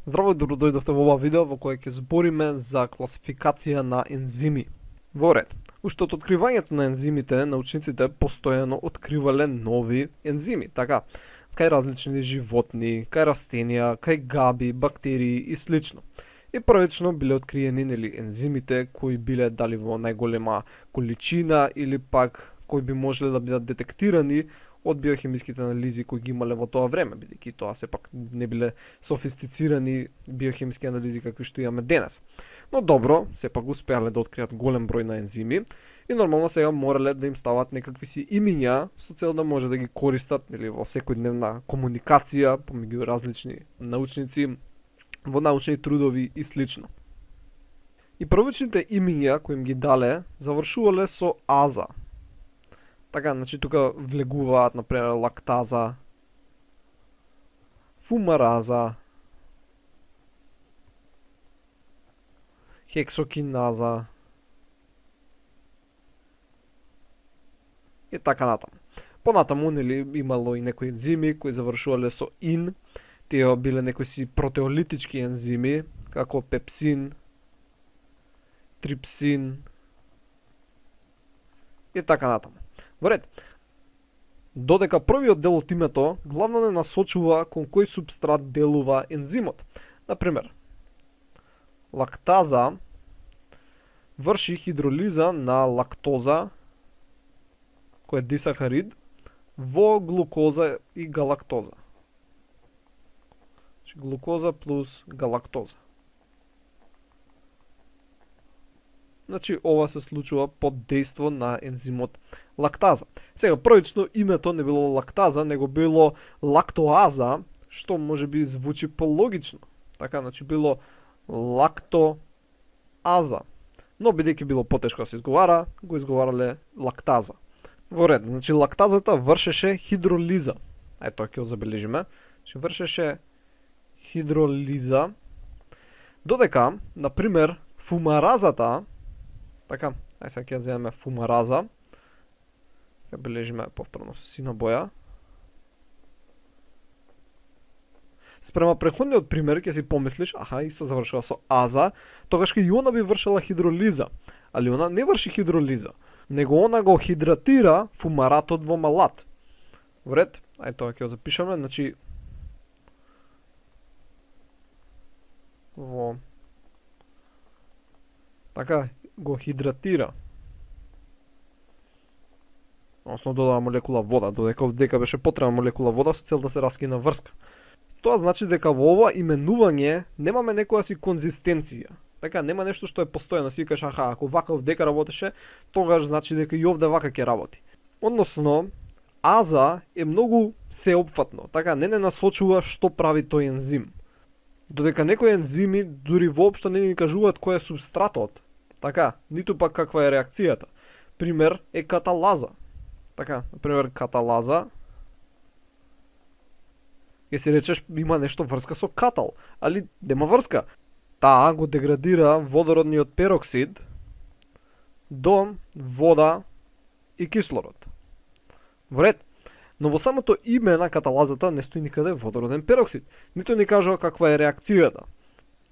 Здраво и добро дојдовте во ова видео во кое ќе збориме за класификација на ензими. Во ред, уште од откривањето на ензимите, научниците постојано откривале нови ензими, така, кај различни животни, кај растенија, кај габи, бактерии и слично. И првично биле откриени ензимите кои биле дали во најголема количина или пак кои би можеле да бидат детектирани од биохемиските анализи кои ги имале во тоа време, бидејќи тоа сепак не биле софистицирани биохемиски анализи какви што имаме денес. Но добро, сепак успеале да откријат голем број на ензими и нормално сега морале да им стават некакви си имиња со цел да може да ги користат во секојдневна комуникација помеѓу различни научници, во научни трудови и слично. И првичните имиња кои им ги дале завршувале со аза. Така, значи тука влегуваат, например, лактаза, фумараза, хексокиназа и така натаму. Понатаму, имало и некои ензими кои завршувале со ин, тие биле некои си протеолитички ензими, како пепсин, трипсин и така натаму. Во ред, додека првиот дел од името главно не насочува кон кој субстрат делува ензимот. Например, лактаза врши хидролиза на лактоза, кој е дисахарид, во глукоза и галактоза. Значи, глукоза плюс галактоза. Значи, ова се случува под дејство на ензимот лактаза. Сега, првично името не било лактаза, него било лактоаза, што може би звучи пологично. Така, значи, било лактоаза. Но, бидејќи било потешко да се изговара, го изговарале лактаза. Во ред, значи, лактазата вршеше хидролиза. Ето, ќе го забележиме. Значи, вршеше хидролиза. Додека, например, фумаразата, така, ај сега ќе земеме фумараза. Ќе бележиме повторно со сина боја. Спрема претходниот пример ќе си помислиш, исто завршува со аза, тогаш и она би вршела хидролиза, али она не врши хидролиза, него она го хидратира фумаратот во малат. Во ред, ај тоа ќе го запишеме, значи во така го хидратира. Односно додава молекула вода, додека беше потребна молекула вода со цел да се раскина врска. Тоа значи дека во ова именување немаме некоја си конзистенција. Така, нема нешто што е постојано, си викаш, ако вака дека работеше, тогаш значи дека и овде вака ќе работи. Односно, аза е многу сеопфатно, така не насочува што прави тој ензим. Додека некои ензими дури воопшто не ни кажуваат кој е субстратот, така, ниту пак каква е реакцијата. Пример е каталаза. Така, например, каталаза, ќе си речеш има нешто врска со катал, али нема врска. Таа го деградира водородниот пероксид до вода и кислород. Во ред, но во самото име на каталазата не стои никаде водороден пероксид, ниту ни кажува каква е реакцијата.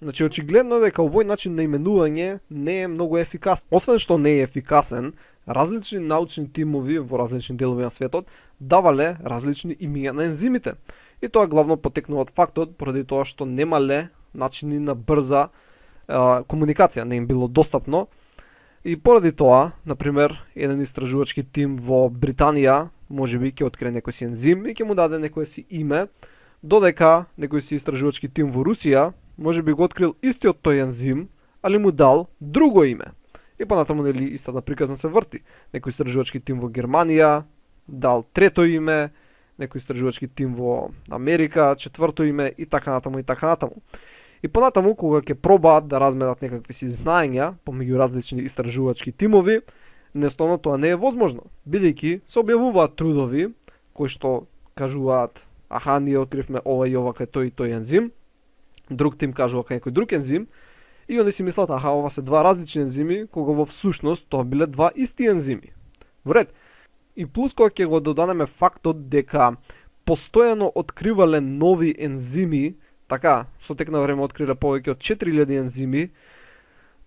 Значи, очигледно е дека овој начин на именување не е многу ефикасен. Освен што не е ефикасен, различни научни тимови во различни делови на светот давале различни имиња на ензимите. И тоа главно потекнува од фактот поради тоа што немале начини на брза комуникација, не им било достапно. И поради тоа, например, еден истражувачки тим во Британија можеби ќе открие некој си ензим и ќе му даде некој си име, додека некој си истражувачки тим во Русија можеби го открил истиот тој ензим, али му дал друго име. И понатаму истата приказна се врти. Некој истражувачки тим во Германија дал трето име, некој истражувачки тим во Америка четврто име и така натаму и така натаму. И понатаму кога ќе пробаат да разменат некакви си знаења помеѓу различни истражувачки тимови, нестојно тоа не е возможно, бидејќи се објавуваат трудови кои што кажуваат ние откривме ова и ова кај тој и тој ензим, друг тим кажува кај некој друг ензим, и они си мислат, ова се два различни ензими, кога во всушност тоа биле два исти ензими. Во ред. И плюс кога ќе го додадеме фактот дека постојано откривале нови ензими, Така, со тек на време откриле повеќе од 4000 ензими,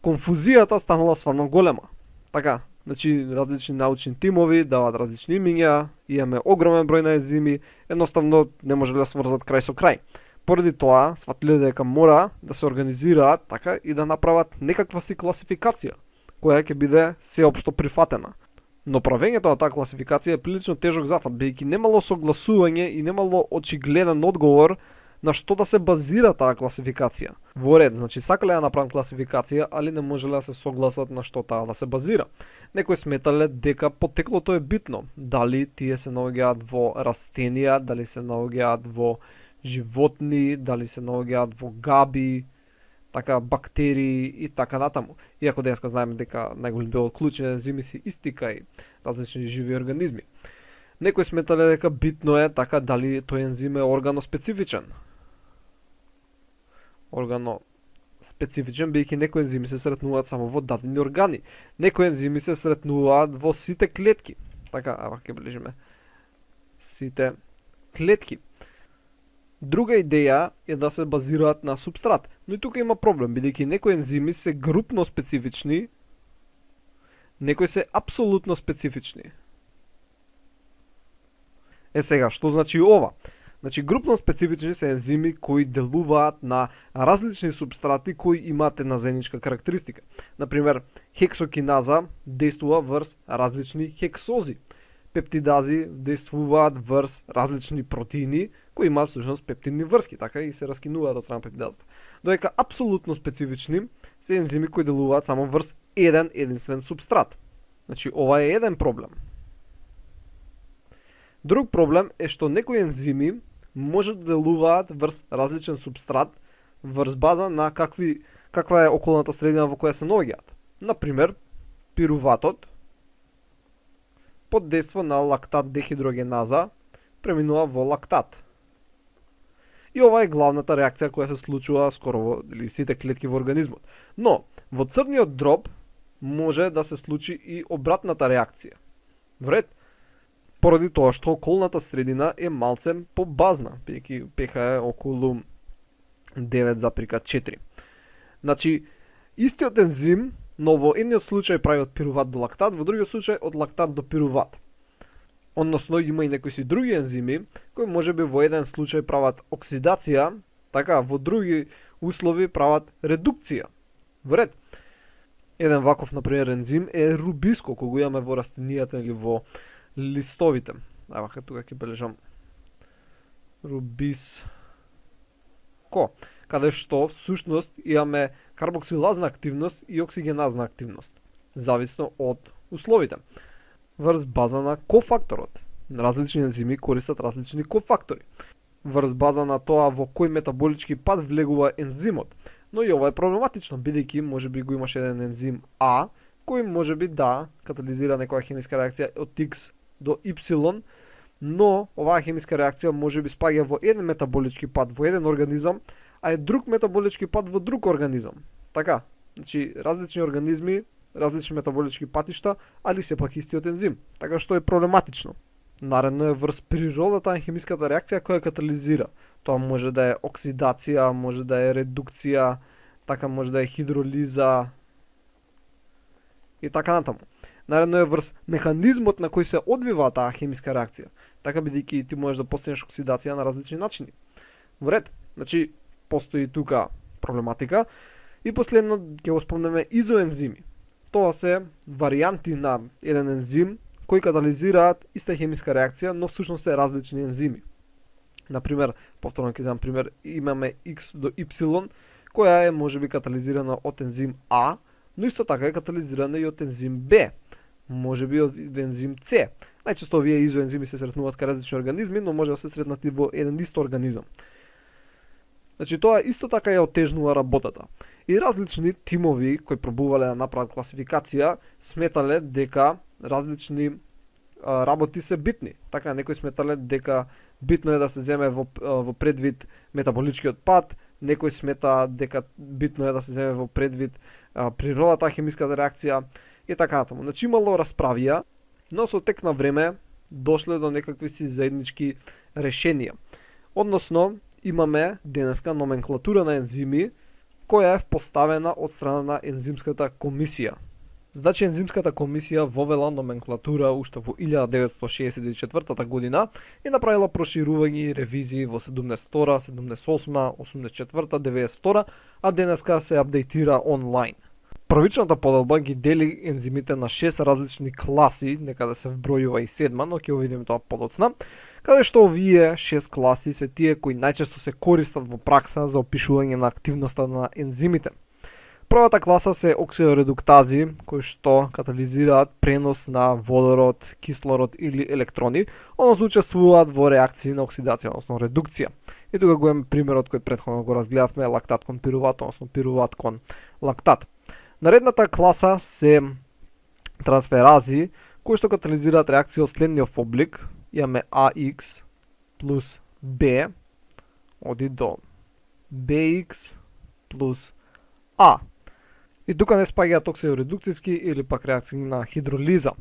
конфузијата станала стварно голема. Така, значи различни научни тимови даваат различни имиња, имаме огромен број на ензими, едноставно не можеле да сврзат крај со крај. Поради тоа, сватиле дека мора да се организираат така и да направат некаква си класификација, која ќе биде сеопшто прифатена. Но правењето на таа класификација е прилично тежок зафат, бидејќи немало согласување и немало очигледен одговор на што да се базира таа класификација. Во ред, значи сакале да направат класификација, али не можеле да се согласат на што таа да се базира. Некои сметале дека потеклото е битно, дали тие се наоѓаат во растенија, дали се наоѓаат во животни, дали се наоѓаат во габи, така бактерии и така натаму. Иако денеска знаеме дека најголем дел од клучни ензими се исти кај различни живи организми. Некои сметале дека битно е така дали тој ензим е органоспецифичен. Органоспецифичен бидејќи некои ензими се сретнуваат само во дадени органи. Некои ензими се сретнуваат во сите клетки. Така, ава ќе бележиме. Сите клетки. Друга идеја е да се базираат на субстрат, но и тука има проблем, бидејќи некои ензими се групно специфични, некои се апсолутно специфични. Сега, што значи ова? Значи, групно специфични се ензими кои делуваат на различни субстрати кои имаат една заедничка карактеристика. Например, хексокиназа действува врз различни хексози. Пептидази действуваат врз различни протеини кои имаат всушност пептидни врски, така и се раскинуваат од страна пептидазата. Додека апсолутно специфични се ензими кои делуваат само врз еден единствен субстрат. Значи, ова е еден проблем. Друг проблем е што некои ензими може да делуваат врз различен субстрат врз база на каква е околната средина во која се наоѓаат. Например, пируватот под дејство на лактат дехидрогеназа преминува во лактат. И ова е главната реакција која се случува скоро во сите клетки во организмот. Но, во црниот дроб може да се случи и обратната реакција. Вред, поради тоа што околната средина е малце побазна, бидејќи pH е околу 9,4. Значи, истиот ензим, но во едниот случај прави од пируват до лактат, во другиот случај од лактат до пируват. Односно, има и некои си други ензими, кои можеби во еден случај прават оксидација, така, во други услови прават редукција. Вред, еден ваков, например, ензим е рубиско, кој го имаме во растенијата или во листовите. Ева, тука ќе бележам рубиско, каде што всушност имаме карбоксилазна активност и оксигеназна активност, зависно од условите. Врз база на кофакторот. Различни ензими користат различни кофактори. Врз база на тоа во кој метаболички пат влегува ензимот. Но и ова е проблематично, бидејќи можеби го имаш еден ензим А, кој можеби да катализира некоја хемиска реакција од X до Y, но оваа хемиска реакција можеби спаѓа во еден метаболички пат во еден организам, а е друг метаболички пат во друг организам. Така, значи различни организми, различни метаболички патишта, али сепак истиот ензим. Така што е проблематично. Наредно е врз природата на хемиската реакција која катализира. Тоа може да е оксидација, може да е редукција, така може да е хидролиза и така натаму. Наредно е врз механизмот на кој се одвива таа хемиска реакција, така бидејќи ти можеш да постигнеш оксидација на различни начини. Вред, значи постои тука проблематика. И последно ќе го спомнеме изоензими. Тоа се варијанти на еден ензим кои катализираат иста хемиска реакција, но всушност се различни ензими. Например, повторно ќе земам пример, имаме X до Y, која е можеби катализирана од ензим А, но исто така е катализирана и од ензим Б, можеби од ензим С. Најчесто овие изоензими се сретнуваат кај различни организми, но може да се сретнат и во еден ист организам. Значи тоа исто така ја отежнува работата. И различни тимови кои пробувале да направат класификација сметале дека различни работи се битни. Така некои сметале дека битно е да се земе во предвид метаболичкиот пат, некои смета дека битно е да се земе во предвид природата, хемиската реакција и така натаму. Значи имало расправија, но со тек на време дошле до некакви си заеднички решенија. Односно, имаме денеска номенклатура на ензими која е поставена од страна на ензимската комисија. Значи ензимската комисија вовела номенклатура уште во 1964 година и направила проширување и ревизии во 72, 78, 84, 92, а денеска се апдейтира онлайн. Првичната поделба ги дели ензимите на 6 различни класи, некаде се вбројува и 7, но ќе го видиме тоа подоцна, каде што овие 6 класи се тие кои најчесто се користат во пракса за опишување на активноста на ензимите. Првата класа се оксидоредуктази, кои што катализираат пренос на водород, кислород или електрони, односно учествуваат во реакции на оксидација, односно редукција. И тука го имаме примерот кој претходно го разгледавме, лактат кон пируват, односно пируват кон лактат. Наредната класа се трансферази, кои што катализираат реакција од следниот облик. Имаме AX плюс B, оди до BX плюс А. И тука не спаѓаат оксидоредукцијски или пак реакции на хидролиза.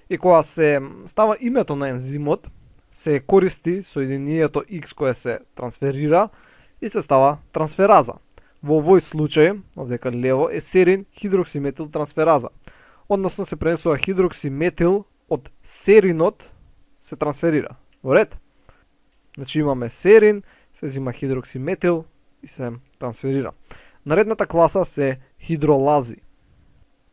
И кога се става името на ензимот, се користи соединението X кое се трансферира и се става трансфераза. Во овој случај, овдека лево, е серин хидроксиметил трансфераза. Односно се пренесува хидроксиметил од серинот се трансферира. Во ред? Значи имаме серин, се зима хидроксиметил и се трансферира. Наредната класа се хидролази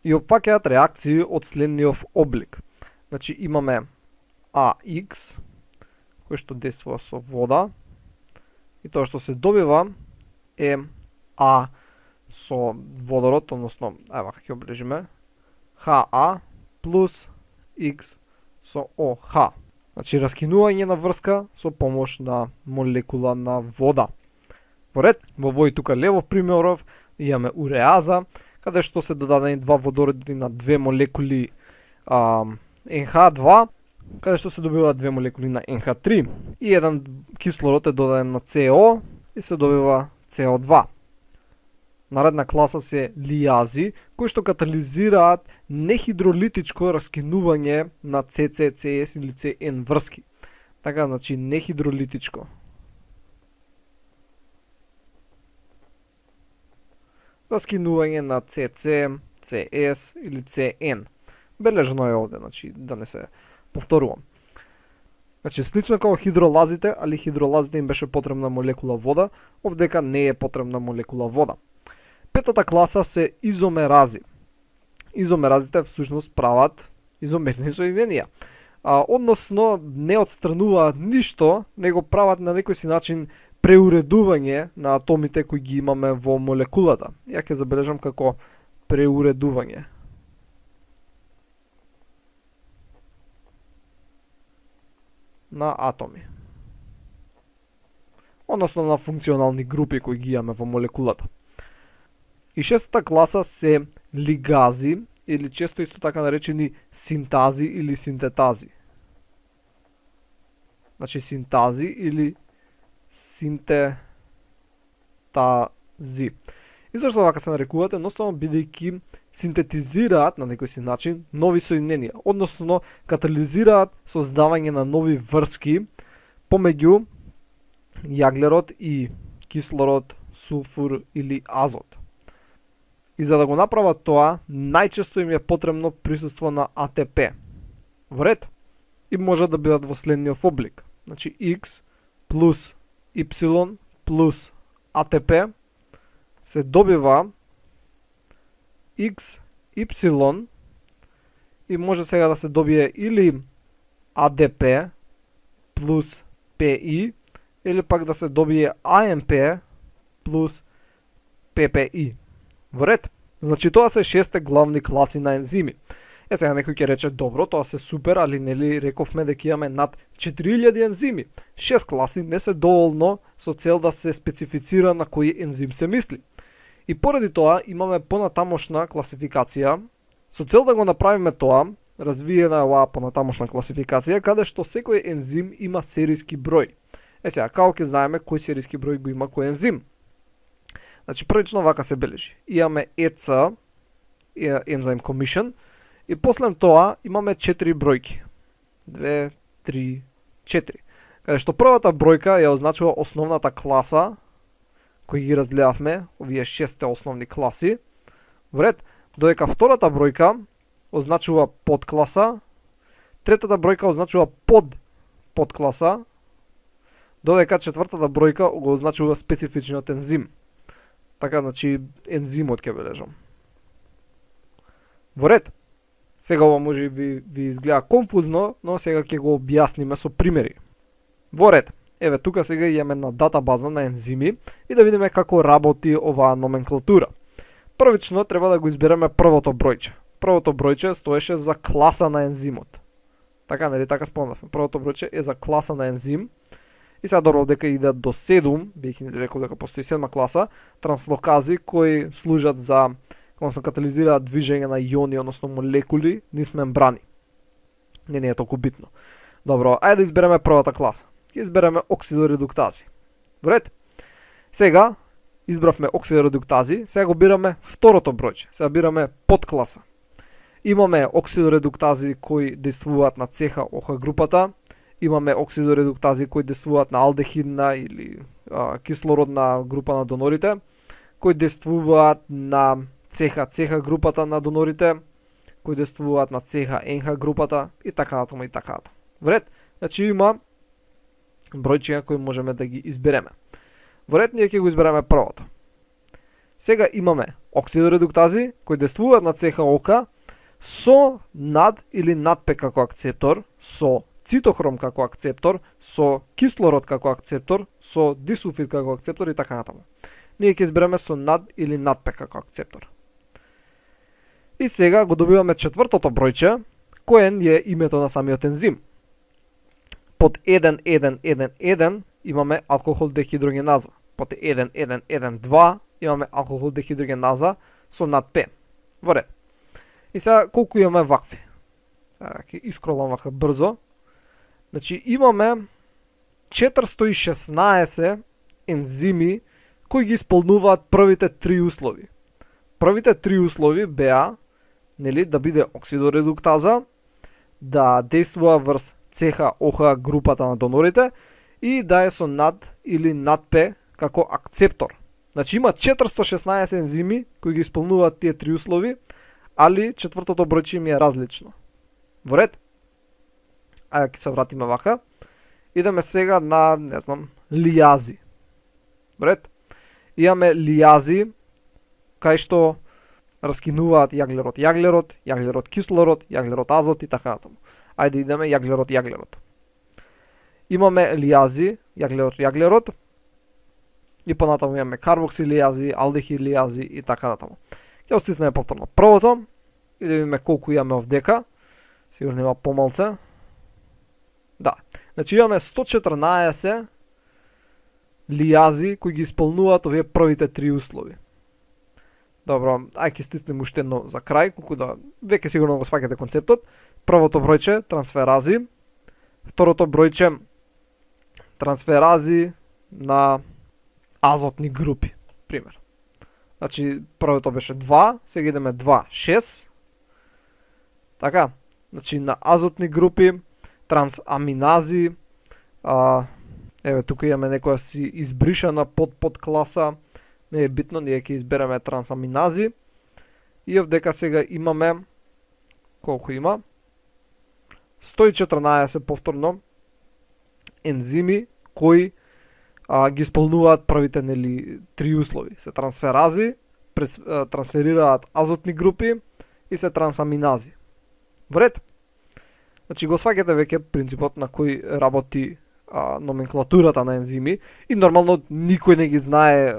и опфаќаат реакции од следниот облик. Значи имаме AX, кој што действува со вода, и тоа што се добива е А со водород, односно, ева ќе облежиме, HA плюс X со OH. Значи раскинување на врска со помош на молекула на вода. Во ред, во овој тука лево примеров имаме уреаза, каде што се додадени два водороди на две молекули NH2, каде што се добиваат две молекули на NH3 и еден кислород е додаден на CO и се добива CO2. Наредна класа се лиази, кои што катализираат нехидролитичко раскинување на CC, CS или CN врски. Така, значи нехидролитичко. Раскинување на CC, CS или CN. Бележано е овде, значи да не се повторувам. Значи слично како хидролазите, али хидролазите им беше потребна молекула вода, овдека не е потребна молекула вода. Петата класа се изомерази. Изомеразите всушност прават изомерни соединенија. Односно не отстрануваат ништо, него прават на некој си начин преуредување на атомите кои ги имаме во молекулата. Ја ќе забележам како преуредување. На атоми. Односно на функционални групи кои ги имаме во молекулата. И шестата класа се лигази, или често исто така наречени синтази или синтетази. Значи синтази или синтетази. И зашто вака се нарекуваат? Едноставно бидејќи синтетизираат на некој си начин нови соединенија, односно катализираат создавање на нови врски помеѓу јаглерод и кислород, сулфур или азот. И за да го направат тоа, најчесто им е потребно присуство на АТП. Во ред? И може да бидат во следниот облик. Значи X плюс Y плюс АТП се добива X, Y и може сега да се добие или АДП плюс PI или пак да се добие АМП плюс ППИ. Во ред? Значи тоа се шесте главни класи на ензими. Сега некој ќе рече, добро, тоа се супер, али нели рековме дека имаме над 4000 ензими. 6 класи не се доволно со цел да се специфицира на кој ензим се мисли. И поради тоа имаме понатамошна класификација. Со цел да го направиме тоа, развиена е оваа понатамошна класификација, каде што секој ензим има серијски број. Сега, како ќе знаеме кој серијски број го има кој ензим? Значи, првично вака се бележи. Имаме EC, Enzyme Commission, и после тоа имаме 4 бројки. 2, 3, 4. каде што првата бројка ја означува основната класа, кои ги разгледавме, овие 6 основни класи, во ред, додека втората бројка означува подкласа, третата бројка означува подкласа, додека четвртата бројка го означува специфичниот ензим. Така, значи, ензимот ќе бележам. Во ред, сега ова може ви изгледа конфузно, но сега ќе го објасниме со примери. Во ред, еве тука сега имаме на датабаза на ензими и да видиме како работи оваа номенклатура. Првично треба да го избереме првото бројче. Првото бројче стоеше за класа на ензимот. Така, нели така спомнавме. Првото бројче е за класа на ензим. И сега добро дека иде до 7, бејќи рекол дека постои 7 класа, транслокази кои служат за, односно катализираат движење на иони, односно молекули низ мембрани. Не е толку битно. Добро, ајде да избереме првата класа. Ќе избереме оксидоредуктази. Во ред. Сега избравме оксидоредуктази, сега го бираме второто бројче. Сега бираме подкласа. Имаме оксидоредуктази кои действуваат на CH-OH групата, имаме оксидоредуктази кои действуваат на алдехидна или кислородна група на донорите, кои действуваат на CH групата на донорите, кои действуваат на CH-NH групата и така натаму и така натаму. Во ред, значи има бројчиња кои можеме да ги избереме. Во ред, ние ќе го избереме првото. Сега имаме оксидоредуктази кои действуваат на CH-OH со над или над П како акцептор, со цитохром како акцептор, со кислород како акцептор, со дисулфид како акцептор и така натаму. Ние ќе избереме со над или над П како акцептор. И сега го добиваме четвртото бројче, кој е името на самиот ензим. Под 1,1,1,1 имаме алкохол дехидрогеназа. Под 1,1,1,2 имаме алкохол дехидрогеназа со над П. Во ред. И сега колку имаме вакви? Ќе искролам вака брзо. Значи имаме 416 ензими кои ги исполнуваат првите 3 услови. Првите 3 услови беа, нели, да биде оксидоредуктаза, да действува врз CH-OH групата на донорите и да е со над или над П како акцептор. Значи има 416 ензими кои ги исполнуваат тие 3 услови, али четвртото бројче им е различно. Во ред? Ајде ќе се вратиме вака. Идеме сега на, не знам, лијази. Во ред? Имаме лијази кај што раскинуваат јаглерод, јаглерод кислород, јаглерод азот и така натаму. Ајде идеме јаглерод. Имаме лијази, јаглерод и понатаму имаме карбокси лијази, алдехид лијази и така натаму. Ќе го стиснеме повторно првото и да видиме колку имаме овдека. Сигурно има помалце. Да, значи имаме 114 лијази кои ги исполнуваат овие првите 3 услови. Добро, ајде ќе стиснем уште едно за крај, колку да веќе сигурно го сваќате концептот. Првото бројче трансферази, второто бројче трансферази на азотни групи, пример. Значи првото беше 2, сега идеме 2, 6. Така, значи на азотни групи, трансаминази, еве тука имаме некоја си избришана подкласа, не е битно, ние ќе избереме трансаминази. И овдека сега имаме, колку има? 114 повторно ензими кои ги исполнуваат првите, нели, 3 услови. Се трансферази, трансферираат азотни групи и се трансаминази. Во ред? Значи го сваќате веќе принципот на кој работи номенклатурата на ензими и нормално никој не ги знае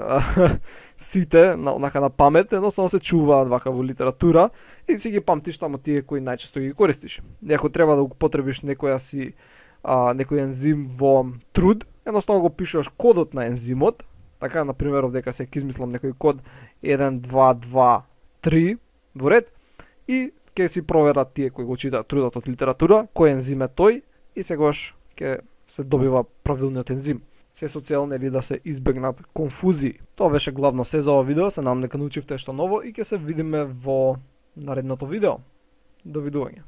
сите на памет, едноставно се чуваат вака во литература и си ги памтиш тамо тие кои најчесто ги користиш. И ако треба да го потребиш некој ензим во труд, едноставно го пишуваш кодот на ензимот, така на пример овдека се ќе измислам некој код 1223 во ред и ќе си проверат тие кои го читаат трудот од литература, кој ензим е тој и сегаш ќе се добива правилниот ензим. Се со цел, нели, да се избегнат конфузии. Тоа беше главно се за ова видео, се надам дека научивте што ново и ќе се видиме во наредното видео. Довидување.